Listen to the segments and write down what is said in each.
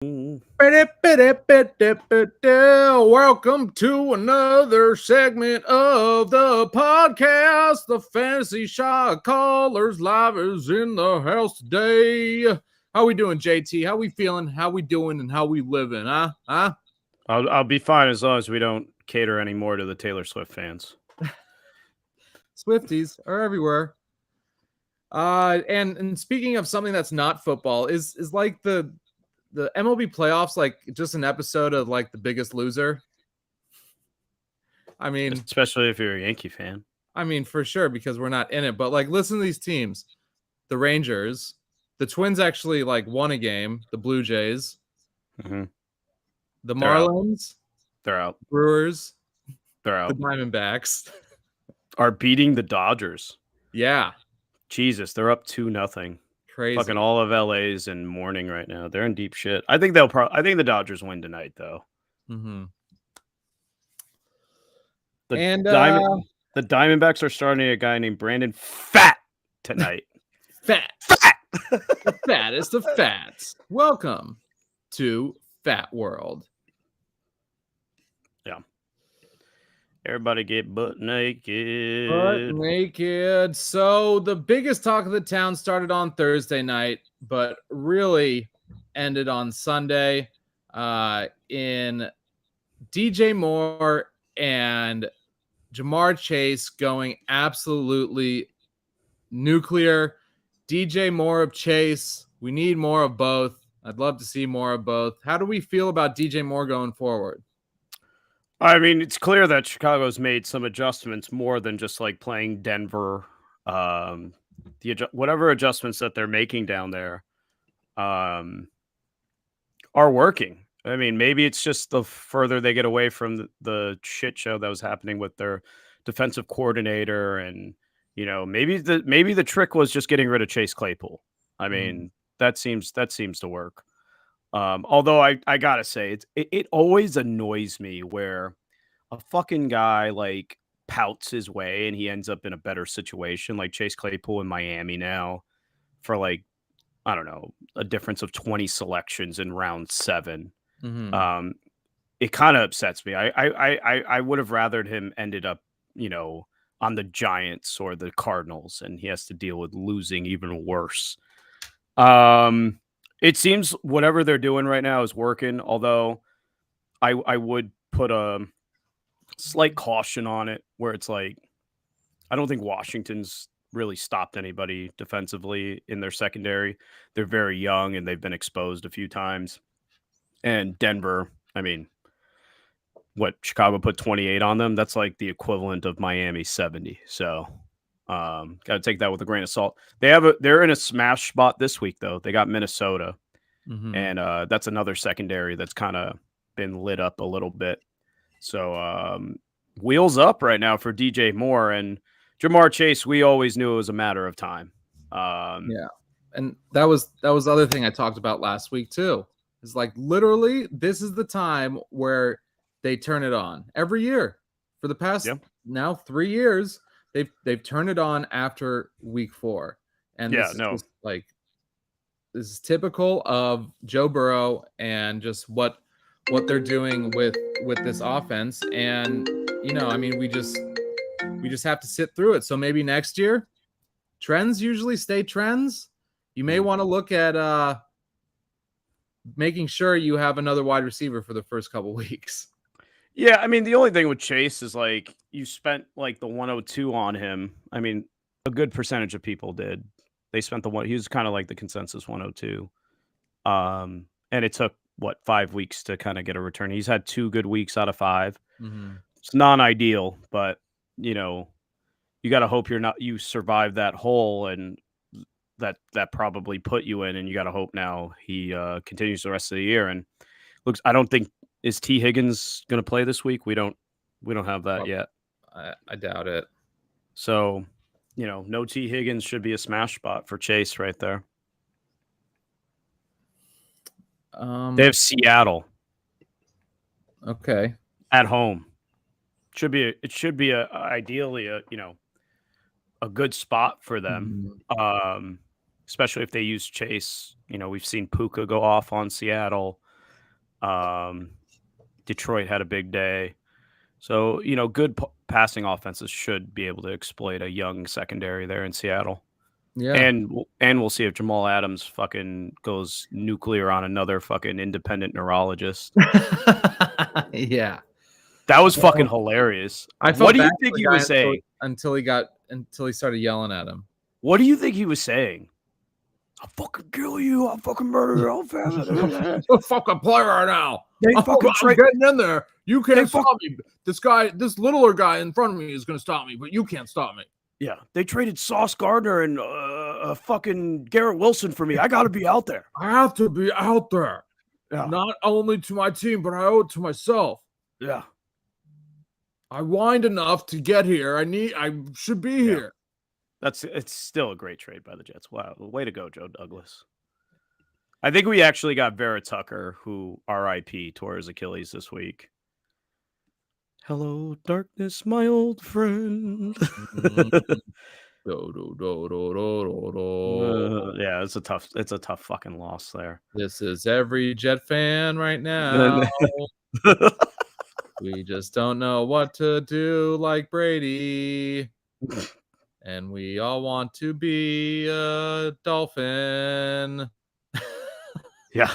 Welcome to another segment of the podcast. The Fantasy Shot Callers Live is in the house today. How we doing, JT? How we feeling? How we doing? And how we living? Huh? I'll be fine as long as we don't cater anymore to the Taylor Swift fans. Swifties are everywhere. And speaking of something that's not football, is like the MLB playoffs like just an episode of like The Biggest Loser? I mean, especially if you're a Yankee fan. I mean, for sure, because we're not in it. But like, listen to these teams: the Rangers, the Twins actually like won a game. The Blue Jays, the Marlins, They're out. Brewers, They're out. The Diamondbacks are beating the Dodgers. Yeah, Jesus, they're up 2-0. Crazy. Fucking all of LA's in mourning right now. They're in deep shit. I think the Dodgers win tonight though. Mm-hmm. The Diamondbacks are starting a guy named Brandon Fat tonight. Fat. The fattest of fats. Welcome to Fat World. Yeah. Everybody get butt naked. Butt naked. So the biggest talk of the town started on Thursday night, but really ended on Sunday in DJ Moore and JaMarr Chase going absolutely nuclear. DJ Moore of Chase. We need more of both. I'd love to see more of both. How do we feel about DJ Moore going forward? I mean, it's clear that Chicago's made some adjustments more than just like playing Denver. Whatever adjustments that they're making down there are working. I mean, maybe it's just the further they get away from the shit show that was happening with their defensive coordinator, and maybe the trick was just getting rid of Chase Claypool. I mean, that seems to work. Although I gotta say, it always annoys me where a fucking guy like pouts his way and he ends up in a better situation, like Chase Claypool in Miami now for like, I don't know, a difference of 20 selections in round 7. Mm-hmm. It kind of upsets me. I would have rathered him ended up, on the Giants or the Cardinals, and he has to deal with losing even worse. It seems whatever they're doing right now is working, although I would put a slight caution on it where it's like, I don't think Washington's really stopped anybody defensively in their secondary. They're very young and they've been exposed a few times. And Denver, I mean, what, Chicago put 28 on them? That's like the equivalent of Miami 70. So got to take that with a grain of salt. They're in a smash spot this week though. They got Minnesota, and that's another secondary that's kind of been lit up a little bit. So wheels up right now for DJ Moore and JaMarr Chase. We always knew it was a matter of time. Yeah, and that was the other thing I talked about last week too. It's like literally this is the time where they turn it on every year for the past now 3 years. They've turned it on after week 4, and this is typical of Joe Burrow and just what they're doing with this offense. And I mean, we just have to sit through it. So maybe next year, trends usually stay trends. You may want to look at making sure you have another wide receiver for the first couple weeks. Yeah, I mean, the only thing with Chase is like you spent like the 102 on him. I mean, a good percentage of people did. They spent the one. He was kind of like the consensus 102. And it took 5 weeks to kind of get a return. He's had 2 good weeks out of 5. Mm-hmm. It's non-ideal, but you got to hope you survive that hole, and that probably put you in, and you got to hope now he continues the rest of the year. And looks, I don't think, is T. Higgins going to play this week? We don't have that yet. I doubt it. So, no T. Higgins should be a smash spot for Chase right there. They have Seattle. Okay. At home. It should be ideally a good spot for them. Especially if they use Chase. We've seen Puka go off on Seattle. Detroit had a big day. So, good passing offenses should be able to exploit a young secondary there in Seattle. Yeah. And we'll see if Jamal Adams fucking goes nuclear on another fucking independent neurologist. Yeah. That was fucking hilarious. I What felt do you bad think for the he guy was saying? until he started yelling at him. What do you think he was saying? I'll fucking kill you. I'll fucking murder your whole family. I'm a fucking player right now. I'm fucking getting in there. You can't stop me. This littler guy in front of me is going to stop me, but you can't stop me. Yeah, they traded Sauce Gardner and fucking Garrett Wilson for me. I got to be out there. I have to be out there. Yeah. Not only to my team, but I owe it to myself. Yeah. I whined enough to get here. I should be here. It's still a great trade by the Jets. Wow. Way to go, Joe Douglas. I think we actually got Vera Tucker, who RIP tore his Achilles this week. Hello, darkness, my old friend. Yeah, it's a tough fucking loss there. This is every Jet fan right now. We just don't know what to do like Brady. And we all want to be a Dolphin. Yeah.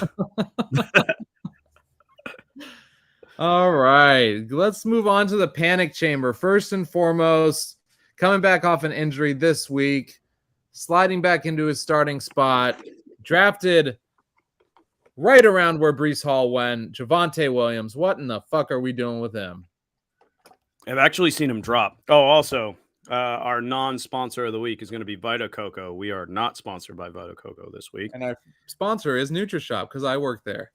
All right. Let's move on to the panic chamber. First and foremost, coming back off an injury this week, sliding back into his starting spot, drafted right around where Breece Hall went, Javonte Williams. What in the fuck are we doing with him? I've actually seen him drop. Oh, also, our non-sponsor of the week is going to be Vita Coco. We are not sponsored by Vita Coco this week. And our sponsor is NutriShop because I work there.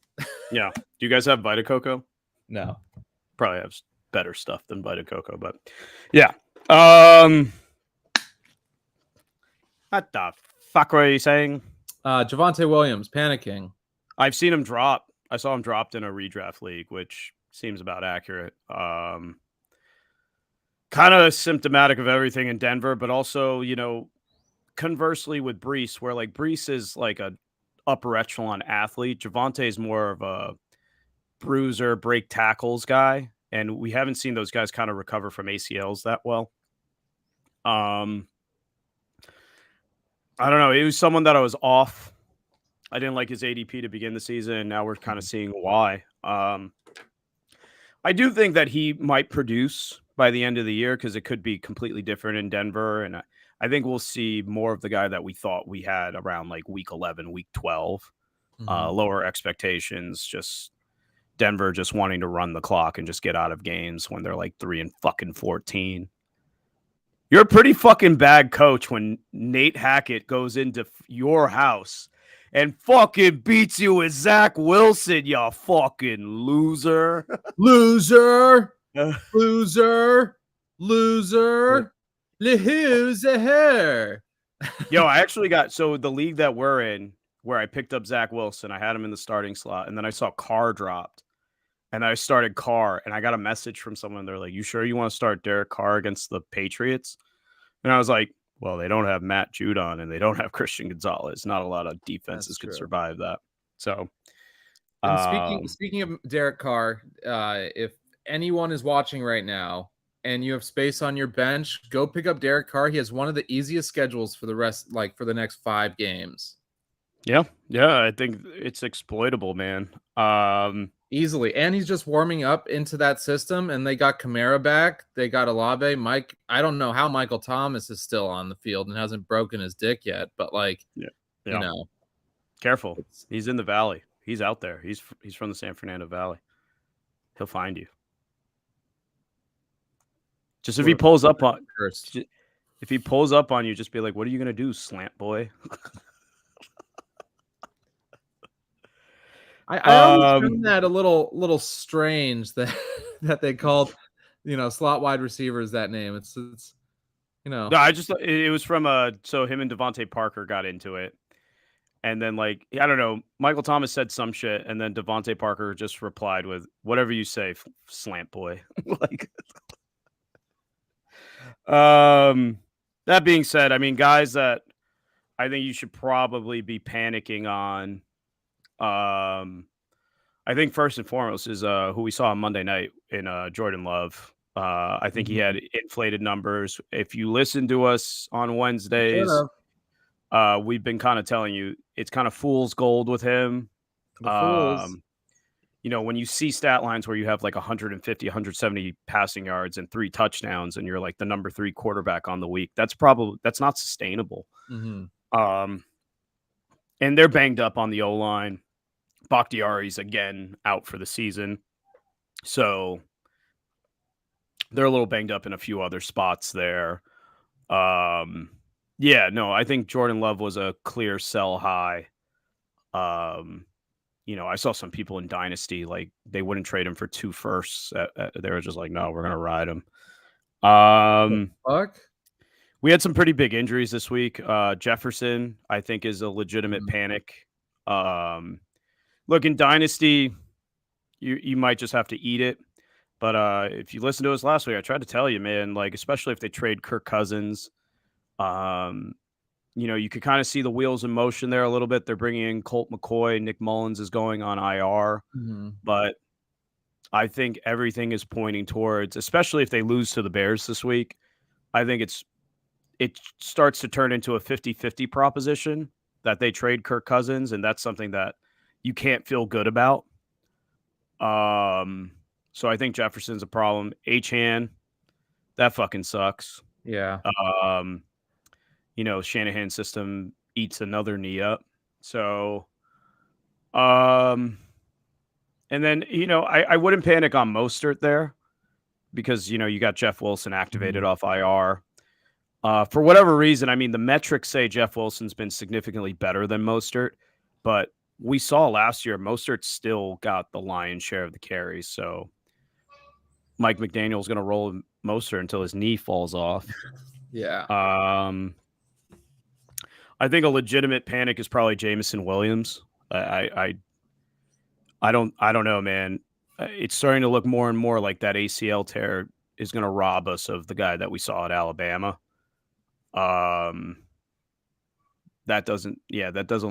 Yeah. Do you guys have Vita Coco? No. Probably have better stuff than Vita Coco, but yeah. What the fuck were you saying? Javonte Williams, panicking. I've seen him drop. I saw him dropped in a redraft league, which seems about accurate. Kind of symptomatic of everything in Denver, but also, conversely with Breece, where like Breece is like a upper echelon athlete. Javonte is more of a bruiser, break tackles guy, and we haven't seen those guys kind of recover from ACLs that well. I don't know. It was someone that I was off. I didn't like his ADP to begin the season, and now we're kind of seeing why. I do think that he might produce by the end of the year because it could be completely different in Denver, and I think we'll see more of the guy that we thought we had around like week 11, week 12. Lower expectations, just Denver just wanting to run the clock and just get out of games when they're like 3-14. You're a pretty fucking bad coach when Nate Hackett goes into your house and fucking beats you with Zach Wilson, you fucking loser. Loser. Loser. Loser. Loser. Yo, I actually got, so the league that we're in, where I picked up Zach Wilson, I had him in the starting slot, and then I saw Carr dropped. And I started Carr, and I got a message from someone. They're like, you sure you want to start Derek Carr against the Patriots? And I was like, well, they don't have Matt Judon, and they don't have Christian Gonzalez. Not a lot of defenses could survive that. So, and speaking of Derek Carr, if anyone is watching right now and you have space on your bench, go pick up Derek Carr. He has one of the easiest schedules for the rest, like for the next 5 games. Yeah, I think it's exploitable, man. Easily. And he's just warming up into that system, and they got Kamara back. They got Olave. Mike, I don't know how Michael Thomas is still on the field and hasn't broken his dick yet, but like, you know. Careful. He's in the valley. He's out there. He's from the San Fernando Valley. He'll find you. Just if he pulls up on you, just be like, what are you going to do, slant boy? I always found that a little strange that they called, slot wide receivers that name. It's No, it was from so him and Devontae Parker got into it. And then I don't know, Michael Thomas said some shit, and then Devontae Parker just replied with whatever you say, slant boy. That being said, I mean, guys that I think you should probably be panicking on. I think first and foremost is who we saw on Monday night in Jordan Love. I think he had inflated numbers. If you listen to us on Wednesdays, we've been kind of telling you it's kind of fool's gold with him. The Fools. When you see stat lines where you have like 150, 170 passing yards and 3 touchdowns, and you're like the number 3 quarterback on the week, that's not sustainable. And they're banged up on the O-line. Bakhtiari's again out for the season. So they're a little banged up in a few other spots there. I think Jordan Love was a clear sell high. I saw some people in Dynasty, like they wouldn't trade him for 2 firsts. They were just like, no, we're going to ride him. Fuck? We had some pretty big injuries this week. Jefferson, I think, is a legitimate panic. Look, in Dynasty, you might just have to eat it. But if you listen to us last week, I tried to tell you, man, like, especially if they trade Kirk Cousins, you could kind of see the wheels in motion there a little bit. They're bringing in Colt McCoy. Nick Mullins is going on IR. But I think everything is pointing towards, especially if they lose to the Bears this week, I think it starts to turn into a 50-50 proposition that they trade Kirk Cousins, and that's something that you can't feel good about. So I think Jefferson's a problem. Achane, that fucking sucks. Yeah. Shanahan's system eats another knee up. So, and then, I wouldn't panic on Mostert there because, you got Jeff Wilson activated off IR. For whatever reason, I mean, the metrics say Jeff Wilson's been significantly better than Mostert, but we saw last year Mostert still got the lion's share of the carries. So Mike McDaniel's going to roll Mostert until his knee falls off. Yeah. I think a legitimate panic is probably Jameson Williams. I don't know, man. It's starting to look more and more like that ACL tear is going to rob us of the guy that we saw at Alabama. That doesn't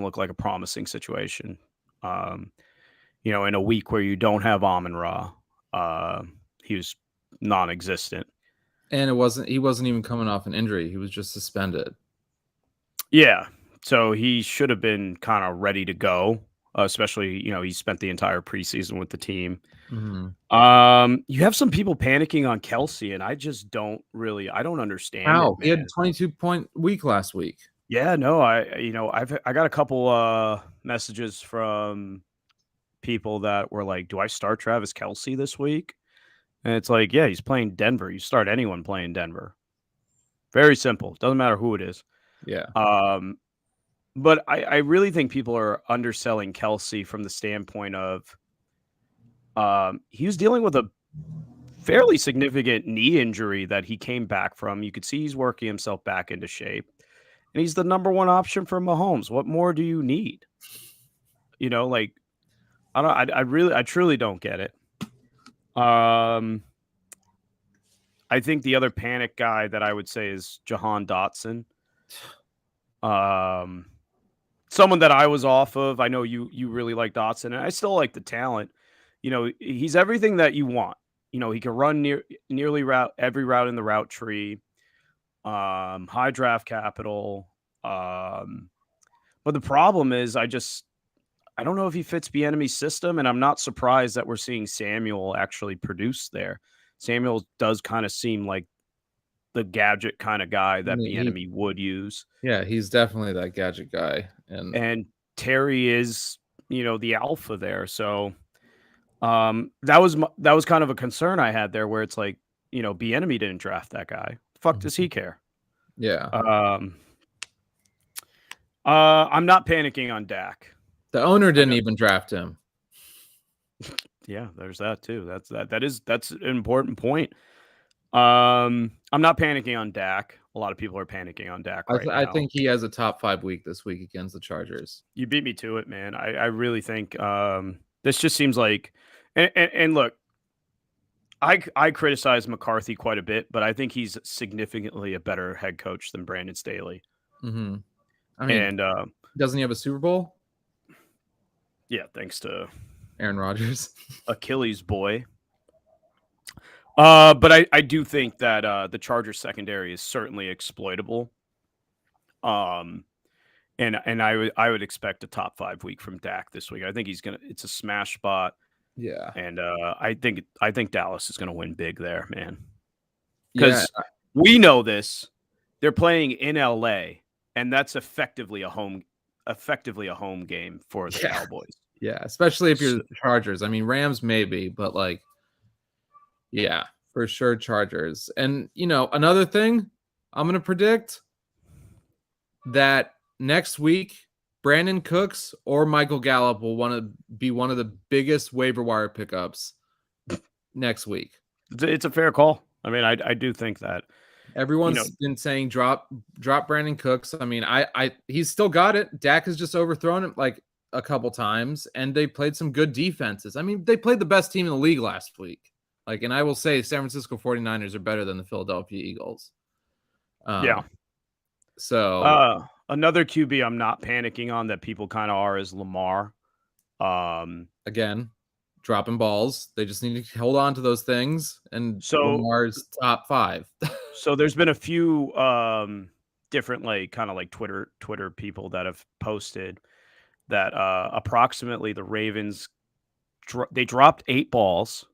look like a promising situation. In a week where you don't have Amon-Ra, he was non-existent. And he wasn't even coming off an injury. He was just suspended. Yeah. So he should have been kind of ready to go, especially, he spent the entire preseason with the team. You have some people panicking on Kelsey, and I just don't understand How? it, He had 22-point week last week. Yeah, no, I got a couple messages from people that were like, do I start Travis Kelsey this week? And it's like, yeah, he's playing Denver. You start anyone playing Denver. Very simple. Doesn't matter who it is. Yeah. But I really think people are underselling Kelsey from the standpoint of he was dealing with a fairly significant knee injury that he came back from. You could see he's working himself back into shape. And he's the number 1 option for Mahomes. What more do you need? I truly don't get it. I think the other panic guy that I would say is Jahan Dotson. Someone that I was off of. I know you really like Dotson, and I still like the talent. He's everything that you want. He can run nearly every route in the route tree. High draft capital. But the problem is I don't know if he fits Bieniemy's system, and I'm not surprised that we're seeing Samuel actually produce there. Samuel does kind of seem like the gadget kind of guy that Bieniemy would use. Yeah, he's definitely that gadget guy. And Terry is, the alpha there. So that was kind of a concern I had there where it's like, Bieniemy didn't draft that guy. Fuck does he care? Yeah. I'm not panicking on Dak. The owner didn't even draft him. Yeah, there's that too. That's an important point. I'm not panicking on Dak. A lot of people are panicking on Dak right now. I think he has a top 5 week this week against the Chargers. You beat me to it, man. I really think this just seems like and look, I criticize McCarthy quite a bit, but I think he's significantly a better head coach than Brandon Staley. I mean, doesn't he have a Super Bowl? Yeah, thanks to Aaron Rodgers. Achilles boy. But I do think that the Chargers secondary is certainly exploitable. And I would expect a top 5 week from Dak this week. I think it's a smash spot. Yeah. And I think Dallas is gonna win big there, man. Yeah. Because we know this. They're playing in LA, and that's effectively a home game for the Cowboys. Yeah, especially if you're the Chargers. I mean, Rams maybe, but like, yeah, for sure Chargers. And another thing, I'm gonna predict that next week Brandon Cooks or Michael Gallup will want to be one of the biggest waiver wire pickups next week. It's a fair call. I mean, I do think that. Everyone's been saying drop Brandon Cooks. I mean, he's still got it. Dak has just overthrown him like a couple times, and they played some good defenses. I mean, they played the best team in the league last week. Like, and I will say San Francisco 49ers are better than the Philadelphia Eagles. Yeah. So another QB I'm not panicking on that people kind of are is Lamar. Again, dropping balls. They just need to hold on to those things. And so Lamar's top 5. So there's been a few different kind of Twitter people that have posted that approximately the Ravens they dropped 8 balls,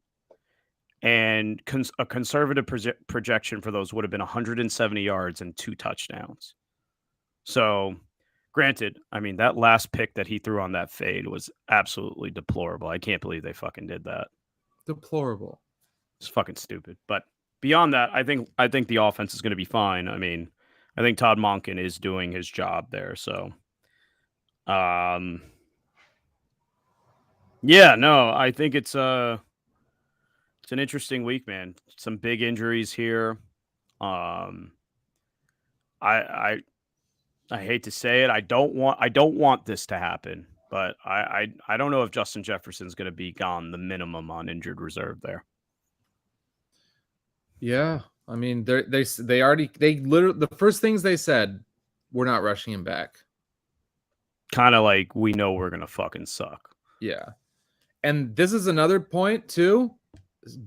and a conservative projection for those would have been 170 yards and 2 touchdowns. So, granted, I mean, that last pick that he threw on that fade was absolutely deplorable. I can't believe they fucking did that. Deplorable. It's fucking stupid. But beyond that, I think the offense is going to be fine. I mean, I think Todd Monken is doing his job there. So, yeah, no, I think it's an interesting week, man. Some big injuries here. I hate to say it. I don't want this to happen, but I don't know if Justin Jefferson's going to be gone the minimum on injured reserve there. Yeah, I mean, they literally the first things they said, we're not rushing him back. Kind of like we know we're gonna fucking suck. Yeah, and this is another point too.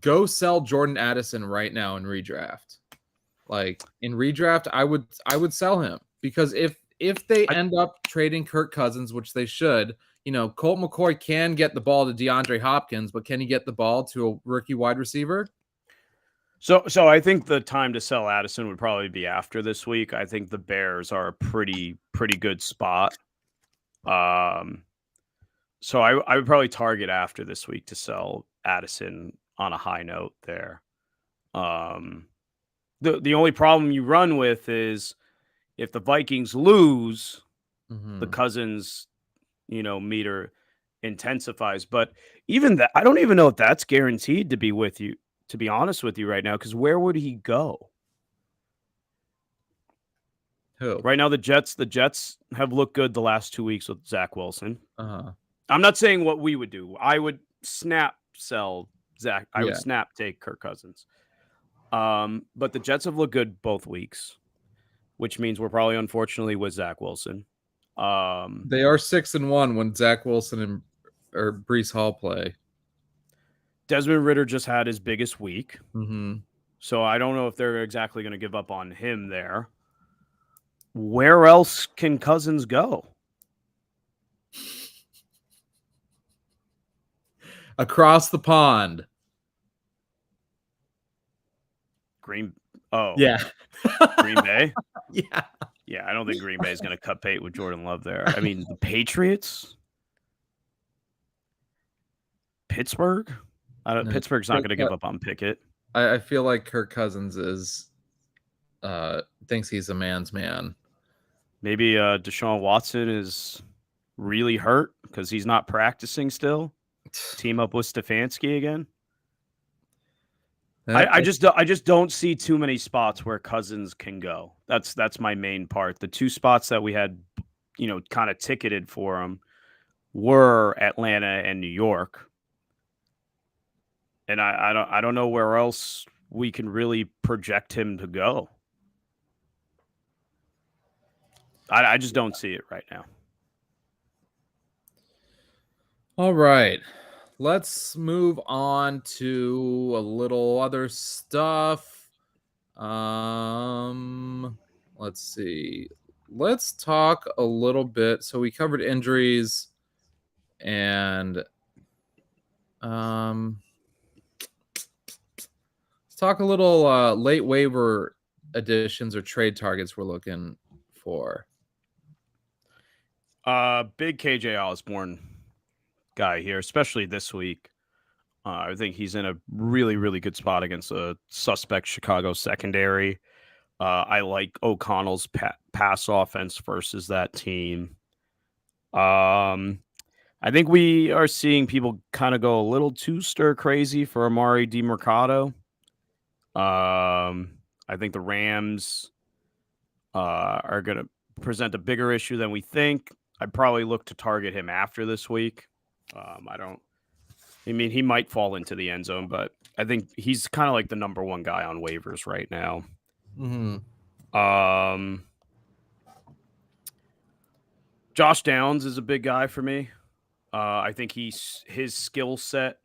Go sell Jordan Addison right now in redraft. Like in redraft, I would sell him, because if they end up trading Kirk Cousins, which they should, Colt McCoy can get the ball to DeAndre Hopkins, but can he get the ball to a rookie wide receiver? So I think the time to sell Addison would probably be after this week. I think the Bears are a pretty good spot. So I would probably target after this week to sell Addison on a high note there. The only problem you run with is if the Vikings lose, the Cousins, meter intensifies. But even that, I don't even know if that's guaranteed to be with you, to be honest with you right now, because where would he go? Who? Right now, the Jets have looked good the last 2 weeks with Zach Wilson. Uh-huh. I'm not saying what we would do. I would snap sell Zach. I would snap take Kirk Cousins. But the Jets have looked good both weeks, which means we're probably unfortunately with Zach Wilson. They are 6-1 when Zach Wilson or Breece Hall play. Desmond Ridder just had his biggest week. Mm-hmm. So I don't know if they're exactly going to give up on him there. Where else can Cousins go? Across the pond. Green Bay? Yeah. Yeah, I don't think Green Bay is going to cut bait with Jordan Love there. I mean, the Patriots? Pittsburgh? Pittsburgh's not going to give up on Pickett. I feel like Kirk Cousins is thinks he's a man's man. Maybe Deshaun Watson is really hurt because he's not practicing still. Team up with Stefanski again. I just don't see too many spots where Cousins can go. That's my main part. The 2 spots that we had, kind of ticketed for him were Atlanta and New York. And I don't know where else we can really project him to go. I just don't see it right now. All right. Let's move on to a little other stuff. Let's see. Let's talk a little bit. So we covered injuries and let's talk a little late waiver additions or trade targets we're looking for. Big KJ Osborne guy here, especially this week. I think he's in a really, really good spot against a suspect Chicago secondary. I like O'Connell's pass offense versus that team. I think we are seeing people kind of go a little too stir crazy for Amari DiMercato. I think the Rams are going to present a bigger issue than we think. I'd probably look to target him after this week. He might fall into the end zone, but I think he's kind of like the number one guy on waivers right now. Josh Downs is a big guy for me. I think his skill set.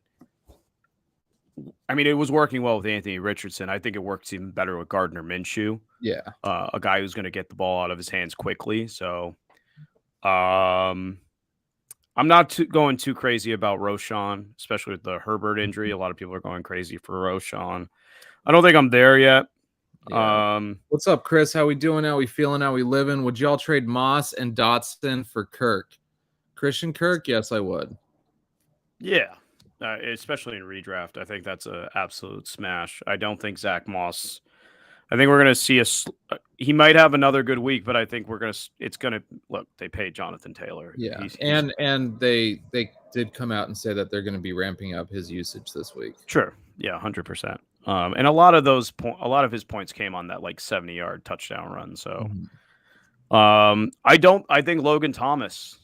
I mean, it was working well with Anthony Richardson. I think it works even better with Gardner Minshew. Yeah. A guy who's going to get the ball out of his hands quickly. So I'm not going too crazy about Roschon, especially with the Herbert injury. A lot of people are going crazy for Roschon. I don't think I'm there yet. Yeah. What's up, Chris? How we doing? How we feeling? How we living? Would y'all trade Moss and Dotson for Kirk? Christian Kirk? Yes, I would. Yeah, especially in redraft. I think that's an absolute smash. I don't think Zach Moss. I think we're going to see he might have another good week, but I think it's going to look, they paid Jonathan Taylor. Yeah. And they did come out and say that they're going to be ramping up his usage this week. Sure. Yeah. 100%. And a lot of his points came on that like 70-yard touchdown run. So, I think Logan Thomas,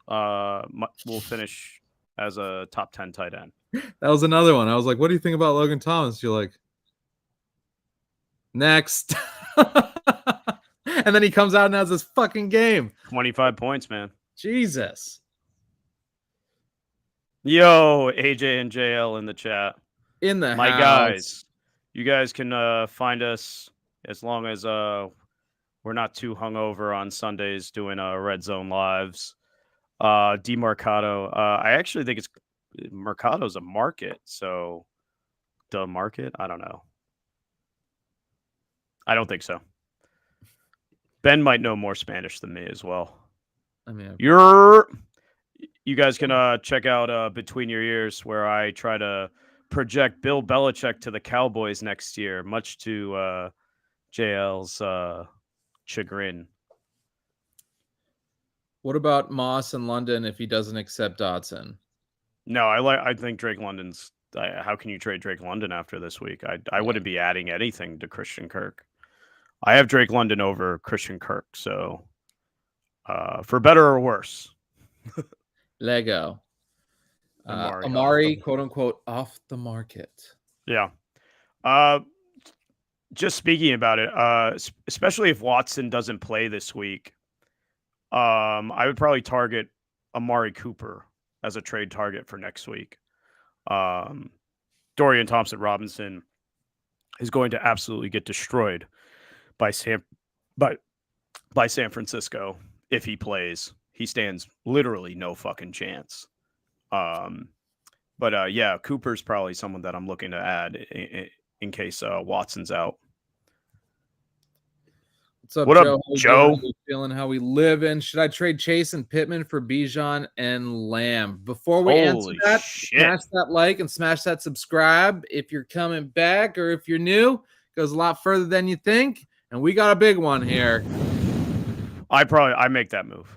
will finish as a top 10 tight end. That was another one. I was like, what do you think about Logan Thomas? You're like, next. And then he comes out and has this fucking game. 25 points, man. Jesus. Yo, AJ and JL in the chat. My guys. You guys can find us as long as we're not too hungover on Sundays doing Red Zone lives. DiMercato. I actually think Mercado's a market. So the market? I don't know. I don't think so. Ben might know more Spanish than me as well. I mean, you guys can check out Between Your Ears, where I try to project Bill Belichick to the Cowboys next year, much to JL's chagrin. What about Moss in London if he doesn't accept Dotson? No, I think Drake London's. How can you trade Drake London after this week? I wouldn't be adding anything to Christian Kirk. I have Drake London over Christian Kirk, so for better or worse. Lego. Amari, quote unquote, off the market. Yeah. Just speaking about it, especially if Watson doesn't play this week, I would probably target Amari Cooper as a trade target for next week. Dorian Thompson-Robinson is going to absolutely get destroyed by San Francisco if he plays. He stands literally no fucking chance. But yeah, Cooper's probably someone that I'm looking to add in case Watson's out. What's up, Joe? How we feeling? How we living? Should I trade Chase and Pittman for Bijan and Lamb? Before we answer that, smash that like and smash that subscribe. If you're coming back or if you're new, it goes a lot further than you think. And we got a big one here. I make that move.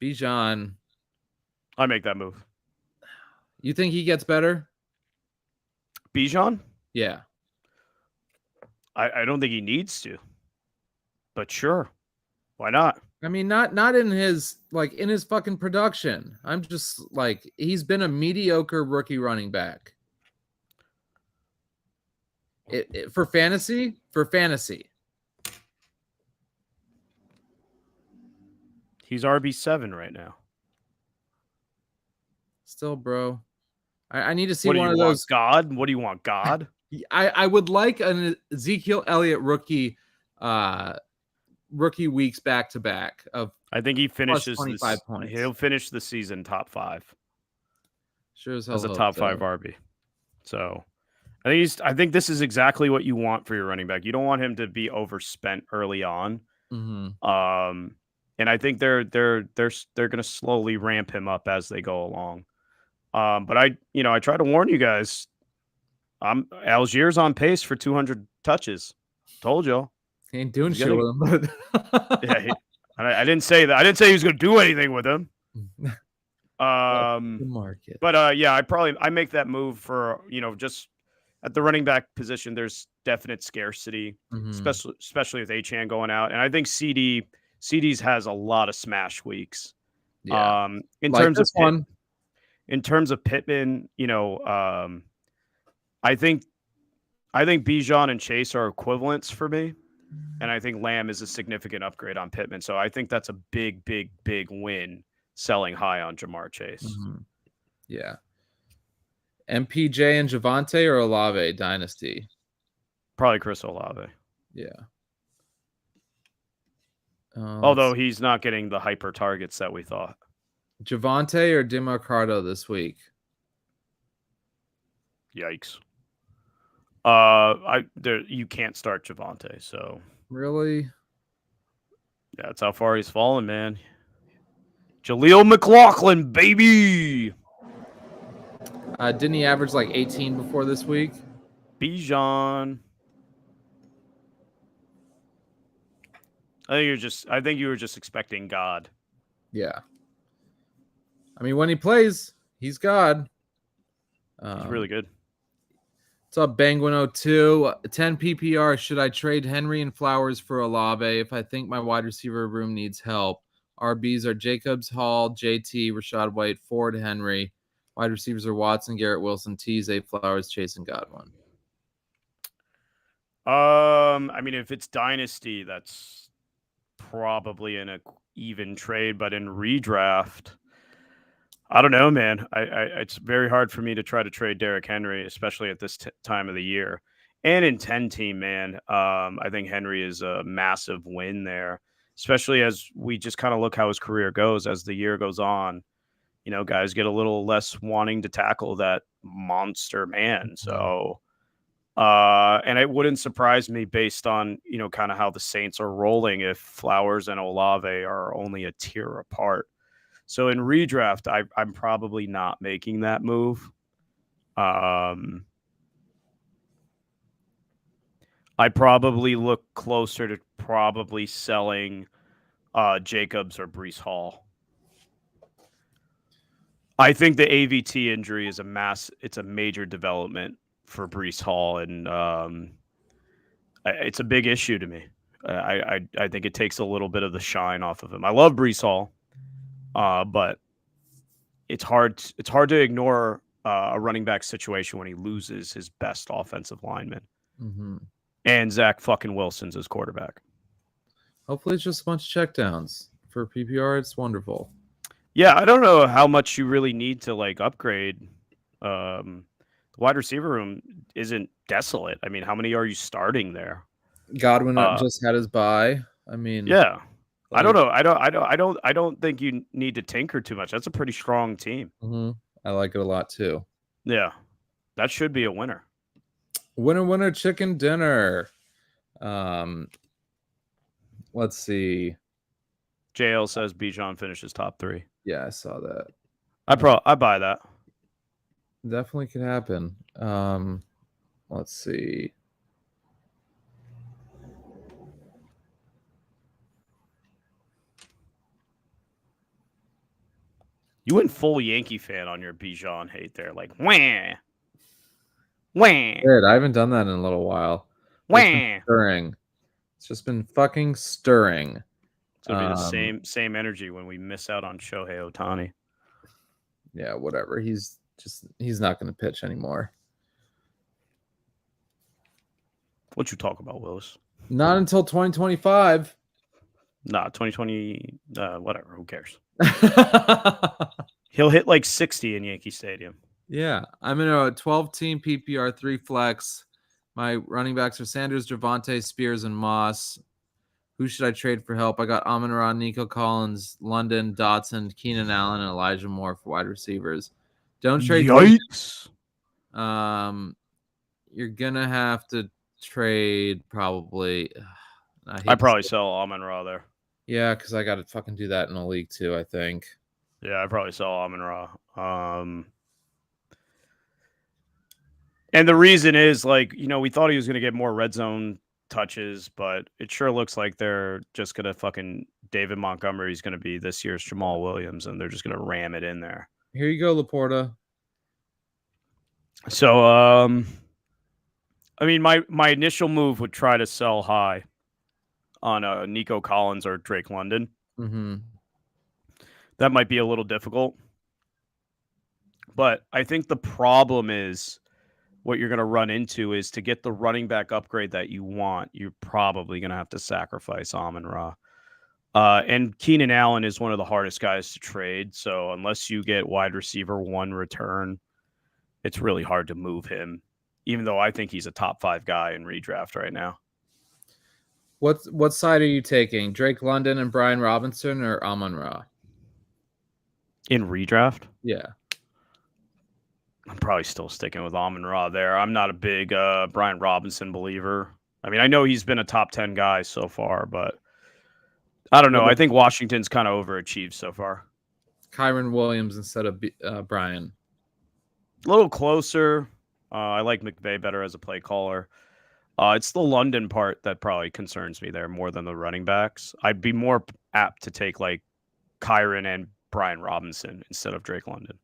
Bijan. I make that move. You think he gets better? Bijan? Yeah. I don't think he needs to. But sure. Why not? I mean, not in his in his fucking production. I'm just he's been a mediocre rookie running back. For fantasy. He's RB7 right now. Still, bro. I need to see What do one you of want, those. God? What do you want, God? I would like an Ezekiel Elliott rookie weeks back to back of I think he plus finishes 25 this. points. He'll finish the season top 5 Sure as hell as a hope top so. 5 RB. So I think this is exactly what you want for your running back. You don't want him to be overspent early on. Mm-hmm. And I think they're going to slowly ramp him up as they go along. But I try to warn you guys. Algier's on pace for 200 touches. Told y'all. He ain't doing shit with him. Yeah, I didn't say that. I didn't say he was going to do anything with him. The market. But I make that move for just at the running back position. There's definite scarcity, especially with Achane going out, and I think CD's has a lot of smash weeks. Yeah, in like terms of one. In terms of Pittman, I think Bijan and Chase are equivalents for me, and I think Lamb is a significant upgrade on Pittman. So I think that's a big win selling high on JaMarr Chase. Mm-hmm. Yeah. MPJ and Javonte or Olave Dynasty? Probably Chris Olave. Yeah. Although he's not getting the hyper targets that we thought. Javonte or DeMarcado this week? Yikes. You can't start Javonte, so really? Yeah, that's how far he's fallen, man. Jaleel McLaughlin, baby. Didn't he average like 18 before this week? Bijan. I think you were just expecting God. Yeah. I mean, when he plays, he's God. He's really good. What's up, Bangwin02? 10 PPR. Should I trade Henry and Flowers for Olave if I think my wide receiver room needs help? RBs are Jacobs, Hall, JT, Rashad White, Ford, Henry. Wide receivers are Watson, Garrett Wilson, Zay Flowers, Chase, and Godwin. I mean, if it's Dynasty, that's probably an even trade, but in redraft, I don't know, man. It's very hard for me to try to trade Derrick Henry, especially at this time of the year. And in 10 team, man, I think Henry is a massive win there, especially as we just kind of look how his career goes as the year goes on. Guys get a little less wanting to tackle that monster man. So, and it wouldn't surprise me based on, kind of how the Saints are rolling if Flowers and Olave are only a tier apart. So in redraft, I'm probably not making that move. I probably look closer to probably selling Jacobs or Breece Hall. I think the AVT injury is it's a major development for Breece Hall, and it's a big issue to me. I think it takes a little bit of the shine off of him. I love Breece Hall, but it's hard to ignore a running back situation when he loses his best offensive lineman. Mm-hmm. And Zach fucking Wilson's his quarterback. Hopefully it's just a bunch of checkdowns. For PPR, it's wonderful. Yeah, I don't know how much you really need to upgrade. The wide receiver room isn't desolate. I mean, how many are you starting there? Godwin just had his bye. I mean, yeah. I don't know. I don't think you need to tinker too much. That's a pretty strong team. Mm-hmm. I like it a lot too. Yeah, that should be a winner. Winner, chicken dinner. Let's see. JL says Bijan finishes top 3. Yeah, I saw that. I buy that. Definitely could happen. Let's see. You went full Yankee fan on your Bijan hate there, like wah. Weird. I haven't done that in a little while. Stirring. It's just been fucking stirring. It's gonna be the same energy when we miss out on Shohei Ohtani. Yeah, whatever. He's not going to pitch anymore. What you talk about, Willis? Not until 2025. Nah, 2020. Whatever. Who cares? He'll hit like 60 in Yankee Stadium. Yeah, I'm in a 12-team PPR 3 flex. My running backs are Sanders, Javonte, Spears, and Moss. Who should I trade for help? I got Amon-Ra, Nico Collins, London, Dotson, Keenan Allen, and Elijah Moore for wide receivers. Don't trade. Yikes. You're gonna have to trade probably. I probably sell Amon-Ra there. Yeah, because I got to fucking do that in a league too, I think. Yeah, I probably sell Amon-Ra. And the reason is, like, we thought he was going to get more red zone touches, but it sure looks like they're just going to fucking David Montgomery's going to be this year's Jamal Williams, and they're just going to ram it in there. Here you go, Laporta. So, I mean, my initial move would try to sell high on Nico Collins or Drake London. Mm-hmm. That might be a little difficult. But I think the problem is what you're going to run into is to get the running back upgrade that you want, you're probably going to have to sacrifice Amon-Ra. And Keenan Allen is one of the hardest guys to trade. So unless you get wide receiver 1 return, it's really hard to move him, even though I think he's a top 5 guy in redraft right now. What side are you taking? Drake London and Brian Robinson or Amon-Ra? In redraft? Yeah. I'm probably still sticking with Amon-Ra there. I'm not a big Brian Robinson believer. I mean, I know he's been a top 10 guy so far, but I don't know. I think Washington's kind of overachieved so far. Kyron Williams instead of Brian. A little closer. I like McVay better as a play caller. It's the London part that probably concerns me there more than the running backs. I'd be more apt to take like Kyron and Brian Robinson instead of Drake London.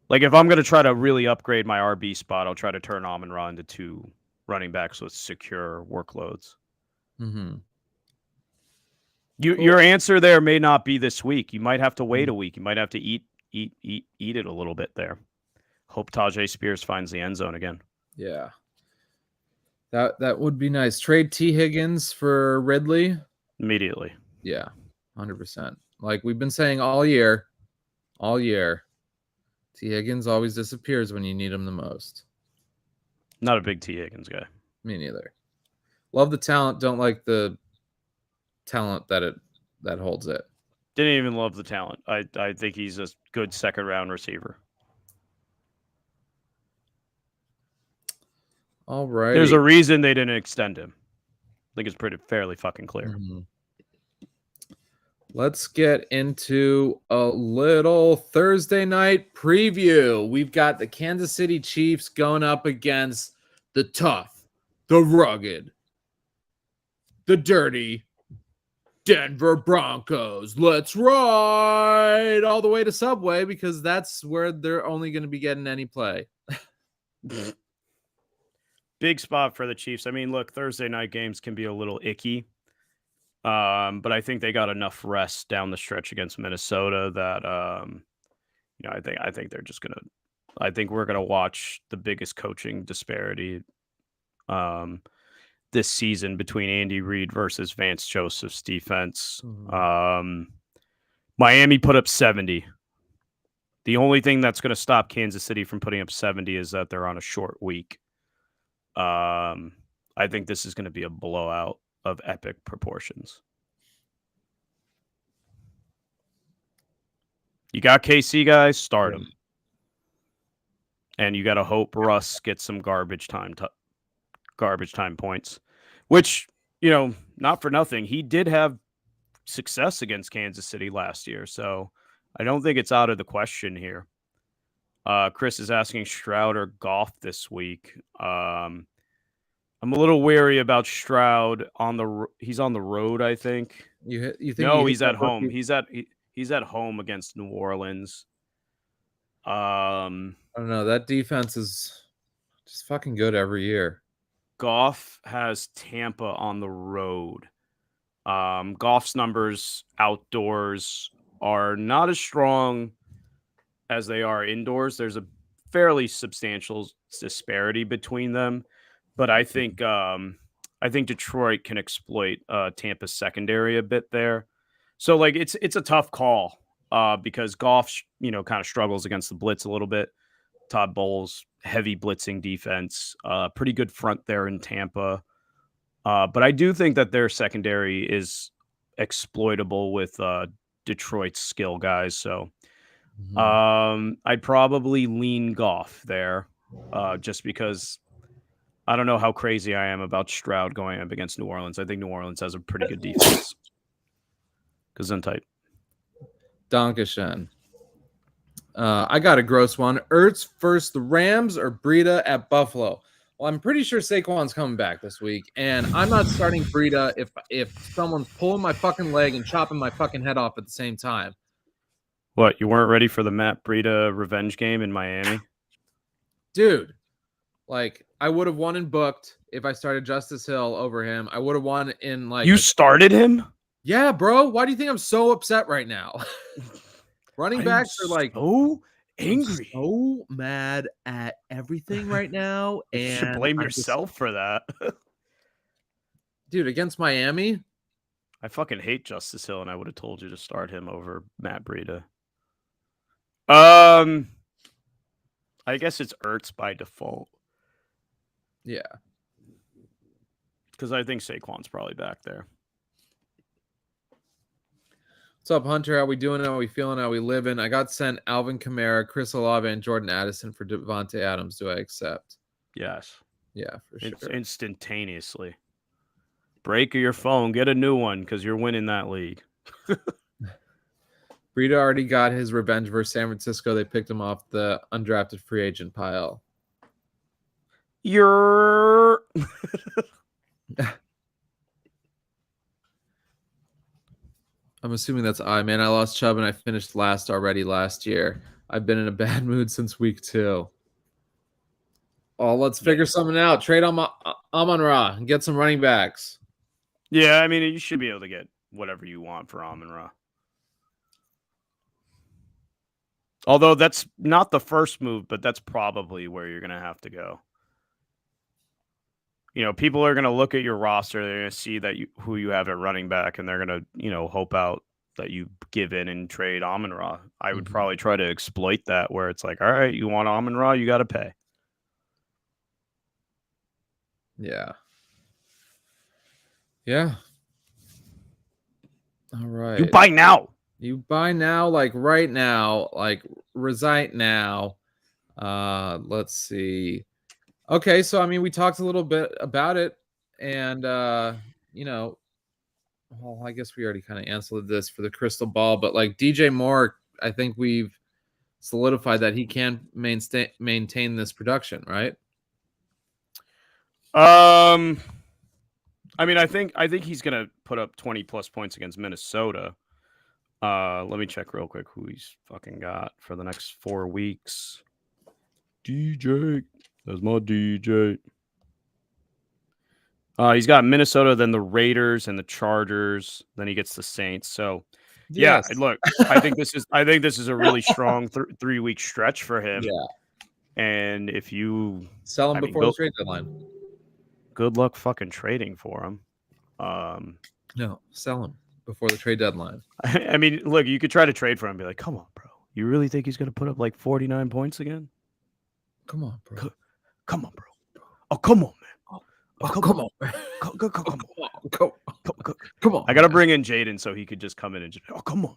Like, if I'm going to try to really upgrade my RB spot, I'll try to turn Amon-Ra into 2 running backs with secure workloads. Mm-hmm. Your answer there may not be this week. You might have to wait a week. You might have to eat it a little bit there. Hope Tajay Spears finds the end zone again. Yeah. That would be nice. Trade T. Higgins for Ridley. Immediately. Yeah, 100%. Like we've been saying all year. T. Higgins always disappears when you need him the most. Not a big T. Higgins guy. Me neither. Love the talent, don't like the talent that holds it. Didn't even love the talent. I think he's a good second-round receiver. All right. There's a reason they didn't extend him. I think it's fairly fucking clear. Mm-hmm. Let's get into a little Thursday night preview. We've got the Kansas City Chiefs going up against the tough, the rugged, the dirty Denver Broncos. Let's ride all the way to Subway because that's where they're only going to be getting any play. Big spot for the Chiefs. I mean, look, Thursday night games can be a little icky. But I think they got enough rest down the stretch against Minnesota that I think they're just gonna. I think we're gonna watch the biggest coaching disparity this season between Andy Reid versus Vance Joseph's defense. Mm-hmm. Miami put up 70. The only thing that's gonna stop Kansas City from putting up 70 is that they're on a short week. I think this is gonna be a blowout of epic proportions. You got KC guys, start them. And you got to hope Russ gets some garbage time points, which, not for nothing. He did have success against Kansas City last year, so I don't think it's out of the question here. Chris is asking Stroud or Goff this week. I'm a little wary about Stroud he's on the road, I think. You think no, he's at home. He's at home against New Orleans. I don't know. That defense is just fucking good every year. Goff has Tampa on the road. Goff's numbers outdoors are not as strong as they are indoors. There's a fairly substantial disparity between them. But I think Detroit can exploit Tampa's secondary a bit there. So like it's a tough call. because Goff, kind of struggles against the blitz a little bit. Todd Bowles, heavy blitzing defense, pretty good front there in Tampa. But I do think that their secondary is exploitable with Detroit's skill guys. So I'd probably lean Goff there, just because I don't know how crazy I am about Stroud going up against New Orleans. I think New Orleans has a pretty good defense. Gesundheit. Dankeschön. I got a gross one. Ertz versus the Rams or Breida at Buffalo. Well, I'm pretty sure Saquon's coming back this week, and I'm not starting Breida if someone's pulling my fucking leg and chopping my fucking head off at the same time. What, you weren't ready for the Matt Breida revenge game in Miami? Dude, like, I would have won and booked if I started Justice Hill over him. I would have won in, like... You started him? Yeah, bro. Why do you think I'm so upset right now? Running backs are like... so angry. I'm so mad at everything right now. And you should blame yourself for that. Dude, against Miami? I fucking hate Justice Hill, and I would have told you to start him over Matt Breida. I guess it's Ertz by default. Yeah. Because I think Saquon's probably back there. What's up, Hunter? How we doing? How we feeling? How we living? I got sent Alvin Kamara, Chris Olave, and Jordan Addison for Devontae Adams. Do I accept? Yes. Yeah, for sure. It's instantaneously. Break your phone. Get a new one because you're winning that league. Breida already got his revenge versus San Francisco. They picked him off the undrafted free agent pile. You're... I'm assuming that's man. I lost Chubb and I finished last already last year. I've been in a bad mood since week 2. Oh, let's figure something out. Trade Amon-Ra and get some running backs. Yeah, I mean, you should be able to get whatever you want for Amon-Ra. Although that's not the first move, but that's probably where you're going to have to go. People are going to look at your roster. They're going to see that who you have at running back, and they're going to, hope out that you give in and trade Amon-Ra. I would probably try to exploit that where it's like, all right, you want Amon-Ra, you got to pay. Yeah. Yeah. All right. You buy now. You buy now, like right now, like recite now. Let's see. Okay, so I mean, we talked a little bit about it, and well, I guess we already kind of answered this for the crystal ball, but like DJ Moore, I think we've solidified that he can maintain this production, right? I mean, I think he's gonna put up 20+ points against Minnesota. Let me check real quick who he's fucking got for the next 4 weeks. DJ. There's my DJ. He's got Minnesota, then the Raiders and the Chargers. Then he gets the Saints. So, yes. Yeah, look, I think this is a really strong 3-week stretch for him. Yeah. And if you sell him before the trade deadline, good luck fucking trading for him. No, sell him before the trade deadline. I mean, look, you could try to trade for him and be like, come on, bro. You really think he's going to put up like 49 points again? Come on, bro. Come on, bro. Oh, come on, man. Come on. Come on. I got to bring in Jaden so he could just come in and just, come on,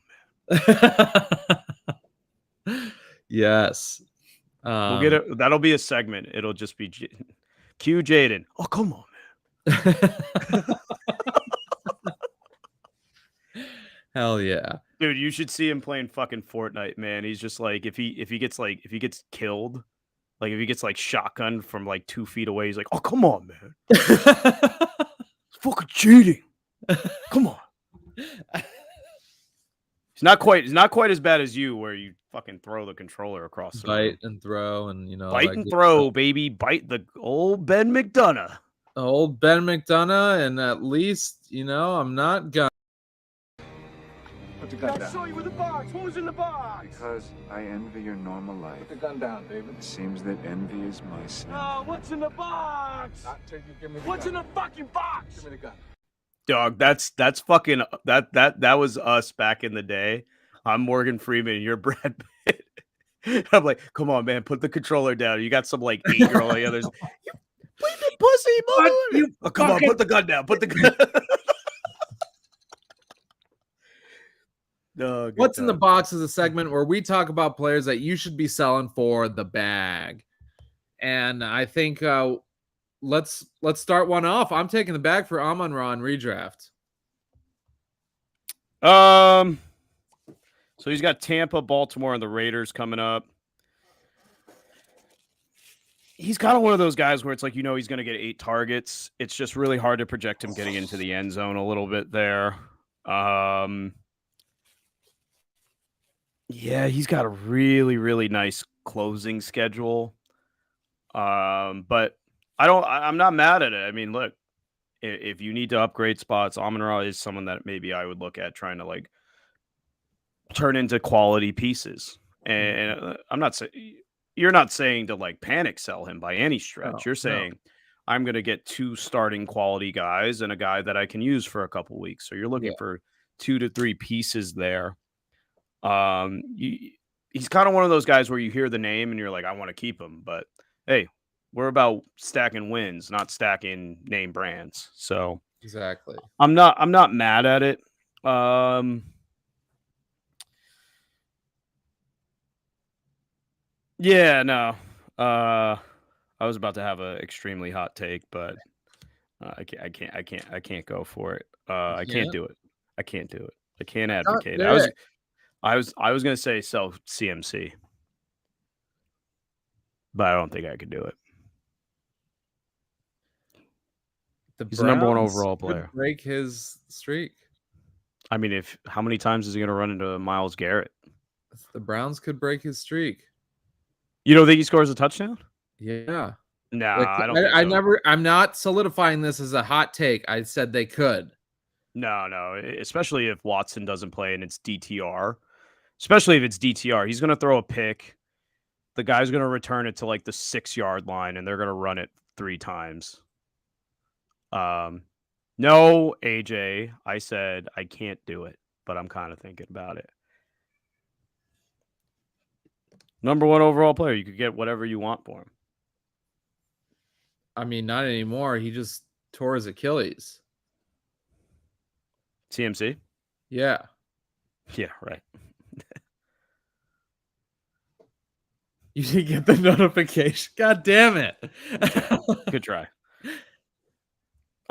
man. Yes. We'll get it. That'll be a segment. It'll just be Q Jaden. Oh, come on, man. Hell yeah. Dude, you should see him playing fucking Fortnite, man. He's just like, if he gets killed, like if he gets like shotgunned from like 2 feet away, he's like, oh, come on, man. It's fucking cheating. Come on. It's not quite as bad as you, where you fucking throw the controller across the room. And throw, and bite and throw, baby. Bite the old Ben McDonough. Old Ben McDonough, and at least, I'm not gonna. Put the gun down. I saw you with the box. What was in the box? Because I envy your normal life. Put the gun down, David. It seems that envy is my sin. No, what's in the box? Not till you give me the What's gun. in the fucking box? Give me the gun. Dog, that's fucking that was us back in the day I'm Morgan Freeman. You're Brad Pitt. I'm like, come on, man, put the controller down. You got some like 8-year-old others. You bleeping pussy, What? mother. You Oh, come on, fucking- put the gun down. Put the gun. No, good What's in the time. box is a segment where we talk about players that you should be selling for the bag. And I think let's start one off. I'm taking the bag for Amon-Ra in redraft. So he's got Tampa, Baltimore, and the Raiders coming up. He's kind of one of those guys where it's like, he's going to get 8 targets. It's just really hard to project him getting into the end zone a little bit there. Yeah, he's got a really, really nice closing schedule. But I'm not mad at it. I mean, look, if you need to upgrade spots, Amon-Ra is someone that maybe I would look at trying to like turn into quality pieces. And I'm not saying you're not saying to like panic sell him by any stretch. No, You're saying I'm going to get 2 starting quality guys and a guy that I can use for a couple weeks. So you're looking for 2 to 3 pieces there. He's kind of one of those guys where you hear the name and you're like, I want to keep him. But hey, we're about stacking wins, not stacking name brands. So Exactly. I'm not mad at it. Yeah, no. I was about to have an extremely hot take, but I can't go for it. I can't do it. I can't do it. I can't advocate it. I was going to say sell CMC, but I don't think I could do it. He's the number 1 overall player. Break his streak. I mean, how many times is he going to run into Myles Garrett? The Browns could break his streak. You don't think he scores a touchdown? Yeah. No, I don't. Think so. I'm not solidifying this as a hot take. I said they could. No. Especially if Watson doesn't play and it's DTR. Especially if it's DTR, he's going to throw a pick. The guy's going to return it to like the 6-yard line, and they're going to run it 3 times. No, AJ, I said I can't do it, but I'm kind of thinking about it. Number 1 overall player, you could get whatever you want for him. I mean, not anymore. He just tore his Achilles. CMC? Yeah. Yeah, right. You didn't get the notification. God damn it. Good try.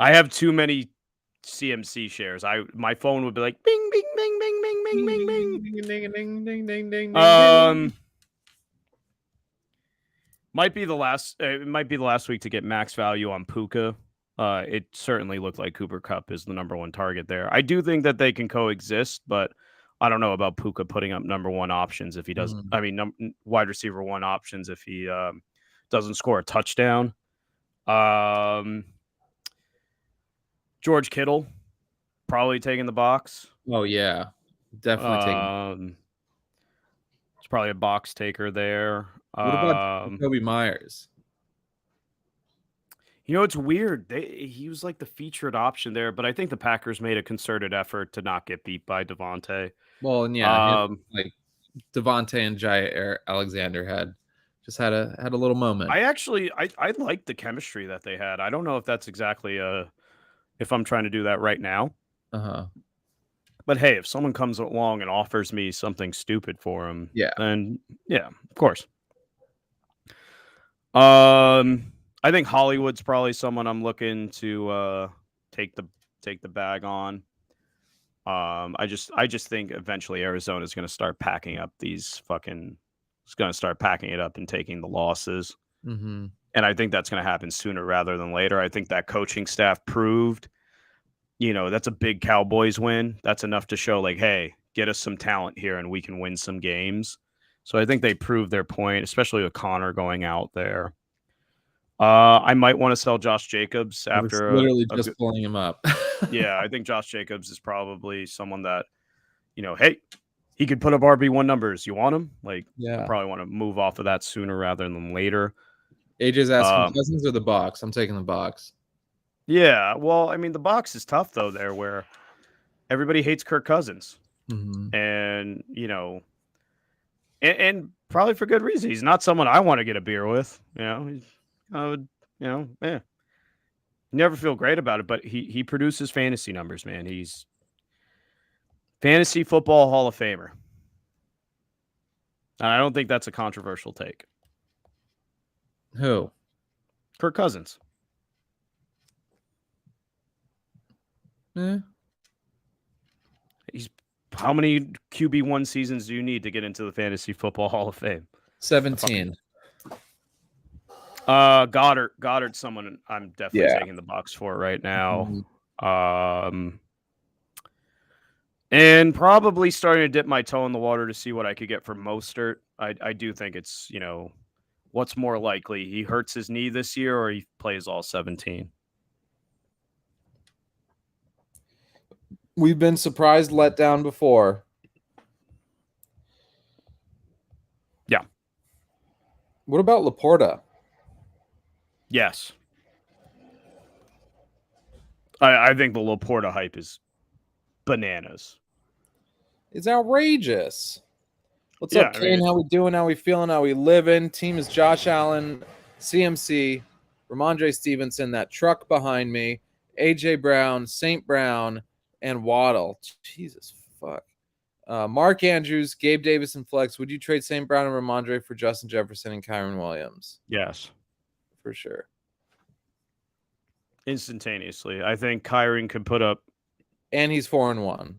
I have too many CMC shares. My phone would be like bing, bing, bing, bing, bing, bing, bing, bing. Ding, ding, ding, ding, ding, might be the last week to get max value on Puka. It certainly looked like Cooper Kupp is the number 1 target there. I do think that they can coexist, but I don't know about Puka putting up number 1 options if he doesn't. I mean, wide receiver 1 options if he doesn't score a touchdown. George Kittle probably taking the box. Oh yeah, definitely taking. It's probably a box taker there. What about Kobe Myers? It's weird. He was like the featured option there, but I think the Packers made a concerted effort to not get beat by Devontae. Well, and yeah, like Devontae and Jair Alexander had a little moment. I liked the chemistry that they had. I don't know if that's exactly if I'm trying to do that right now. But hey, if someone comes along and offers me something stupid for him, then yeah, of course. I think Hollywood's probably someone I'm looking to take the bag on. I just think eventually Arizona's going to start packing up it's going to start packing it up and taking the losses. Mm-hmm. And I think that's going to happen sooner rather than later. I think that coaching staff proved, that's a big Cowboys win. That's enough to show like, hey, get us some talent here and we can win some games. So I think they proved their point, especially with Connor going out there. I might want to sell Josh Jacobs after literally just pulling him up. Yeah, I think Josh Jacobs is probably someone that, hey, he could put up RB1 numbers. You want him? Like, I probably want to move off of that sooner rather than later. AJ's asking Cousins or the box. I'm taking the box. Yeah, well, I mean, the box is tough though. There, where everybody hates Kirk Cousins. And, and probably for good reason. He's not someone I want to get a beer with. I would, never feel great about it, but he produces fantasy numbers, man. He's fantasy football Hall of Famer. And I don't think that's a controversial take. Who? Kirk Cousins. He's how many QB1 seasons do you need to get into the fantasy football Hall of Fame? 17. Goddard's someone I'm definitely taking the box for right now. And probably starting to dip my toe in the water to see what I could get for Mostert. I do think it's, what's more likely? He hurts his knee this year or he plays all 17? We've been surprised, let down before. Yeah. What about Laporta? Yes. I think the Laporta hype is bananas. It's outrageous. What's up, Kane? How we doing? How we feeling? How we living? Team is Josh Allen, CMC, Ramondre Stevenson, that truck behind me, AJ Brown, St. Brown, and Waddle. Jesus fuck. Mark Andrews, Gabe Davis, and Flex. Would you trade St. Brown and Ramondre for Justin Jefferson and Kyron Williams? Yes. For sure. Instantaneously. I think Kyron could put up. And he's 4-1.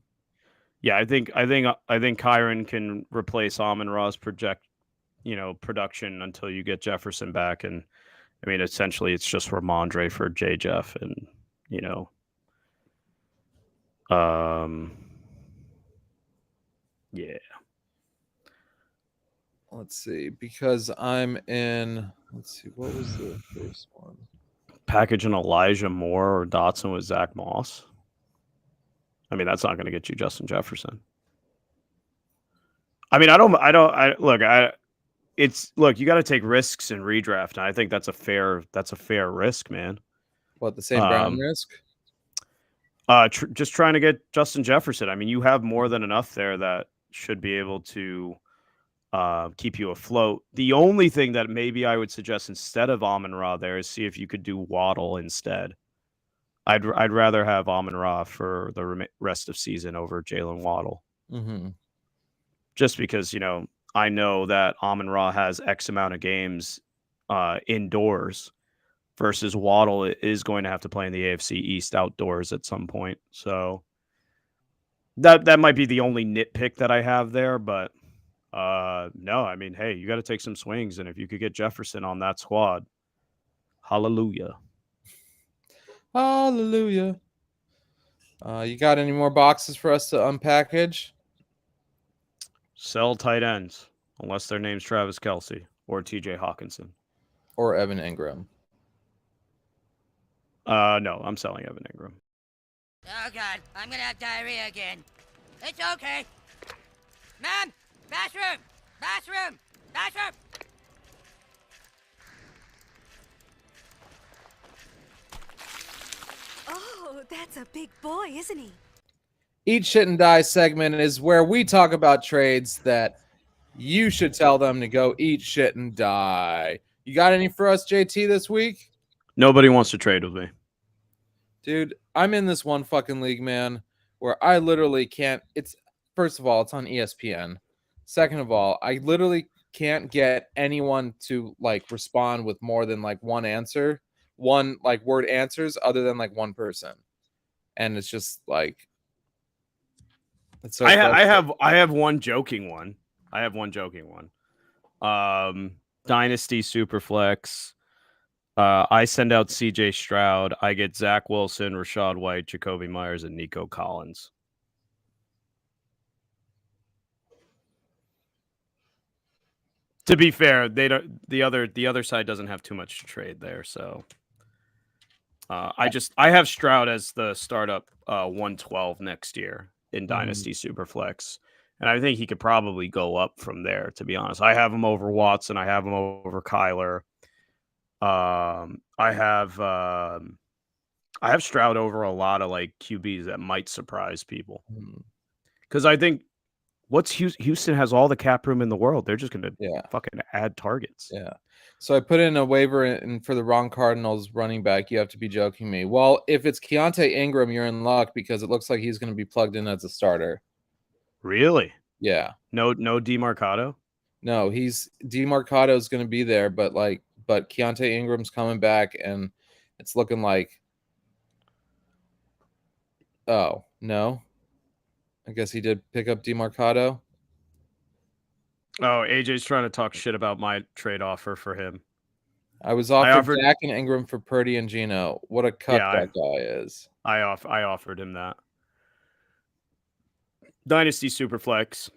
Yeah, I think Kyron can replace Amon-Ra's production until you get Jefferson back. And I mean, essentially it's just Ramondre for J Jeff and yeah. Let's see, because I'm in. Let's see, what was the first one? Package an Elijah Moore or Dotson with Zach Moss. I mean, that's not going to get you Justin Jefferson. I mean, look, you got to take risks in redraft. And I think that's a fair risk, man. What, the same Brown risk? Just trying to get Justin Jefferson. I mean, you have more than enough there that should be able to keep you afloat. The only thing that maybe I would suggest instead of Amon-Ra there is see if you could do Waddle instead. I'd rather have Amon-Ra for the rest of season over Jalen Waddle. Mm-hmm. Just because, I know that Amon-Ra has X amount of games indoors versus Waddle is going to have to play in the AFC East outdoors at some point. So that might be the only nitpick that I have there, but no, I mean, hey, you got to take some swings, and if you could get Jefferson on that squad, hallelujah. Hallelujah. You got any more boxes for us to unpackage? Sell tight ends, unless their name's Travis Kelce or TJ Hawkinson. Or Evan Ingram. No, I'm selling Evan Ingram. Oh, God, I'm going to have diarrhea again. It's okay. Mom, bathroom, bathroom, bathroom. Oh, that's a big boy, isn't he? Eat Shit and Die segment is where we talk about trades that you should tell them to go eat shit and die. You got any for us, JT, this week? Nobody wants to trade with me. Dude, I'm in this one fucking league, man, where I literally can't. First of all, it's on ESPN. Second of all, I literally can't get anyone to respond with more than one answer, one word answers other than one person. And it's just it's so I have one joking one. Dynasty Superflex. I send out CJ Stroud. I get Zach Wilson, Rashad White, Jacoby Myers, and Nico Collins. To be fair, they don't. The other side doesn't have too much to trade there, so I have Stroud as the startup 112 next year in Dynasty Superflex, and I think he could probably go up from there. To be honest, I have him over Watson. I have him over Kyler. I have Stroud over a lot of QBs that might surprise people Because I think Houston has all the cap room in the world. They're just going to fucking add targets. Yeah. So I put in a waiver and for the wrong Cardinals running back. You have to be joking me. Well, if it's Keontae Ingram, you're in luck because it looks like he's going to be plugged in as a starter. Really? Yeah. No DeMarcado? No, DeMarcado is going to be there, but Keontae Ingram's coming back, and it's looking like. Oh no, I guess he did pick up DeMarcado. Oh, AJ's trying to talk shit about my trade offer for him. I was offered Dak and Ingram for Purdy and Geno. What a cut that guy is. I offered him that. Dynasty Superflex.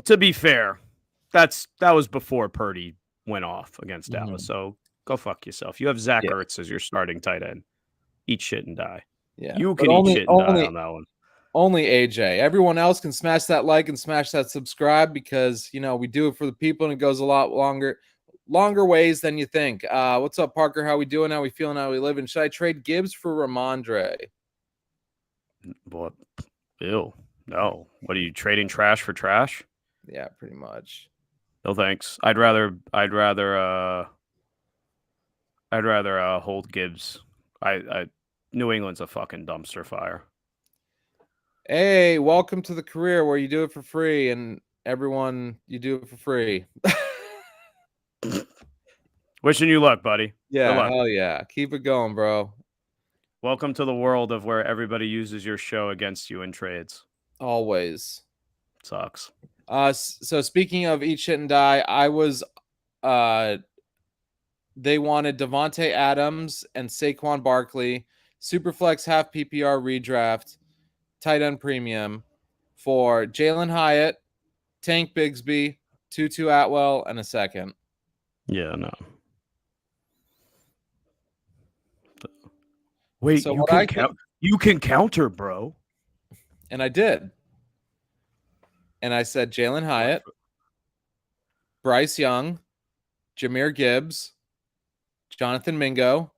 To be fair, that was before Purdy went off against Dallas. So go fuck yourself. You have Zach Ertz as your starting tight end. Eat shit and die. Yeah, you can eat shit and die on that one. Only AJ. Everyone else can smash that like and smash that subscribe because we do it for the people and it goes a lot longer ways than you think. What's up, Parker? How we doing? How we feeling? How we living? Should I trade Gibbs for Ramondre? What? Ew. No. What are you trading trash for trash? Yeah, pretty much. No thanks. I'd rather hold Gibbs. New England's a fucking dumpster fire. Hey, welcome to the career where you do it for free, and everyone you do it for free. Wishing you luck, buddy. Yeah, hell yeah. Keep it going, bro. Welcome to the world of where everybody uses your show against you in trades. Always. Sucks. So speaking of eat shit and die, they wanted Devontae Adams and Saquon Barkley, Superflex half PPR redraft, tight end premium for Jalen Hyatt, Tank Bigsby, Tutu Atwell, and a second. Yeah, no. Wait, so you can counter, bro. And I did. And I said Jalen Hyatt, Bryce Young, JaMarr Gibbs, Jonathan Mingo,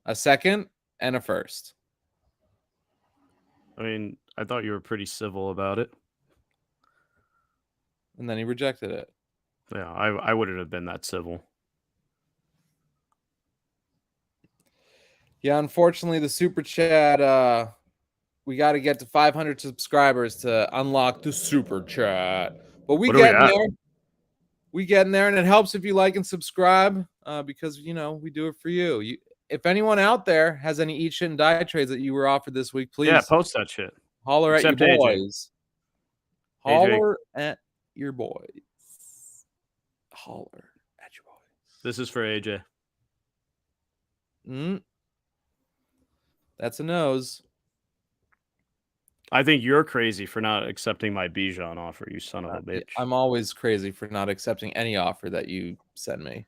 a second, and a first. I mean, I thought you were pretty civil about it. And then he rejected it. Yeah, I wouldn't have been that civil. Yeah, unfortunately, the super chat, we got to get to 500 subscribers to unlock the super chat. But we get there. We get in there, and it helps if you like and subscribe because, we do it for you. If anyone out there has any eat shit and die trades that you were offered this week, please post that shit. Holler at your boys. Holler at your boys. Holler at your boys. This is for AJ. That's a nose. I think you're crazy for not accepting my Bijan offer, you son of a bitch. I'm always crazy for not accepting any offer that you send me.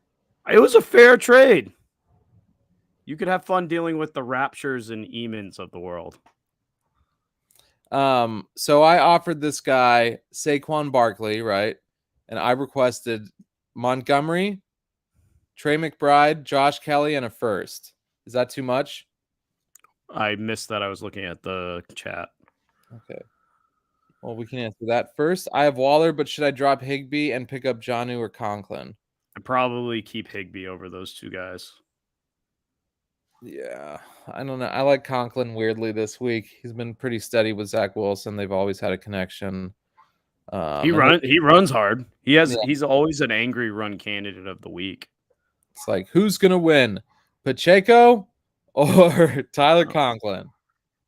It was a fair trade. You could have fun dealing with the Raptures and Emons of the world. So I offered this guy Saquon Barkley, right? And I requested Montgomery, Trey McBride, Josh Kelly, and a first. Is that too much? I missed that. I was looking at the chat. Okay. Well, we can answer that first. I have Waller, but should I drop Higbee and pick up Jonnu or Conklin? I'd probably keep Higbee over those two guys. Yeah, I don't know. I like Conklin weirdly this week. He's been pretty steady with Zach Wilson. They've always had a connection. He runs hard. He's always an angry run candidate of the week. It's like, who's gonna win, Pacheco or Tyler Conklin?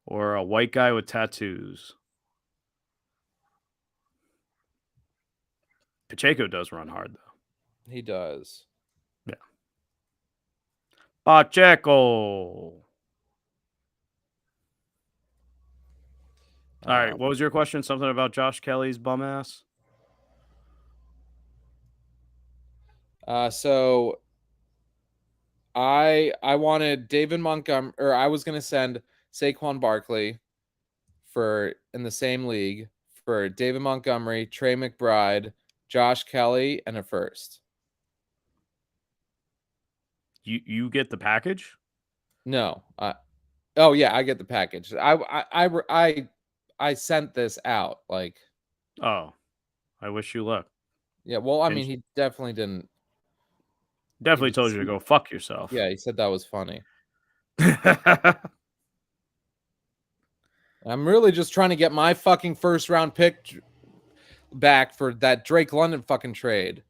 Or a white guy with tattoos. Pacheco does run hard, though. He does. Yeah. Pacheco. All right. What was your question? Something about Josh Kelly's bum ass? So I wanted David Montgomery, or I was going to send Saquon Barkley in the same league for David Montgomery, Trey McBride, Josh Kelly, and a first. You get the package? No. Oh yeah, I get the package. I I sent this out. Like, Oh, I wish you luck. yeah. Well, I And mean, he definitely didn't. Definitely was- told you to go fuck yourself. Yeah, he said that was funny. I'm really just trying to get my fucking first round pick back for that Drake London fucking trade.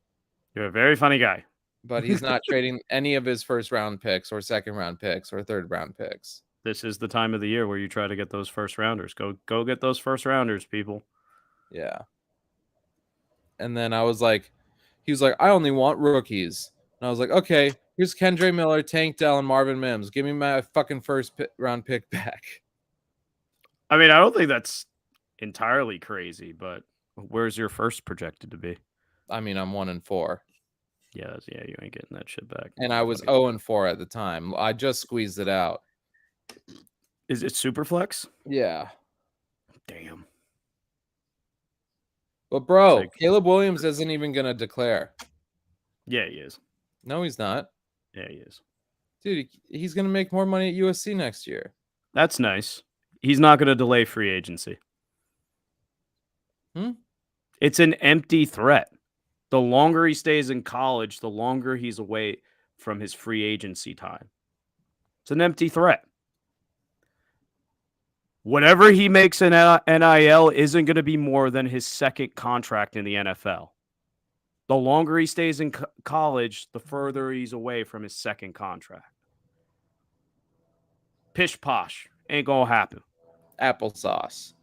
You're a very funny guy. But he's not trading any of his first round picks or second round picks or third round picks. This is the time of the year where you try to get those first rounders. Go get those first rounders, people. Yeah. And then I was like, he was like, I only want rookies. And I was like, okay, here's Kendre Miller, Tank Dell, and Marvin Mims. Give me my fucking first round pick back. I mean, I don't think that's entirely crazy, but where's your first projected to be? I mean, I'm 1-4. Yeah, you ain't getting that shit back. And I was 0-4 at the time. I just squeezed it out. Is it Superflex? Yeah. Damn. But bro, Like- Caleb Williams isn't even gonna declare. Yeah, he is. No, he's not. Yeah, he is. Dude, he's gonna make more money at USC next year. That's nice. He's not going to delay free agency. It's an empty threat. The longer he stays in college, the longer he's away from his free agency time. It's an empty threat. Whatever he makes in NIL isn't going to be more than his second contract in the NFL. The longer he stays in college, the further he's away from his second contract. Pish posh. Ain't going to happen. Applesauce.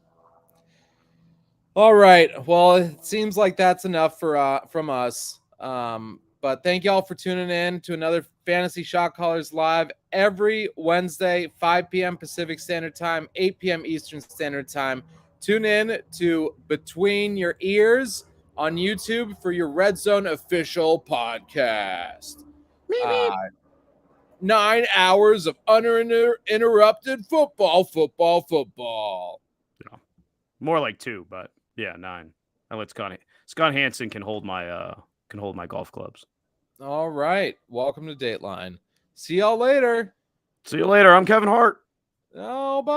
All right. Well, it seems like that's enough for from us. But thank y'all for tuning in to another Fantasy Shot Callers Live every Wednesday, 5 p.m. Pacific Standard Time, 8 p.m. Eastern Standard Time. Tune in to Between Your Ears on YouTube for your Red Zone official podcast. 9 hours of uninterrupted football. More like 2, but yeah, 9. I let Scott Hansen can hold my golf clubs. All right. Welcome to Dateline. See y'all later. See you later. I'm Kevin Hart. Oh, bye.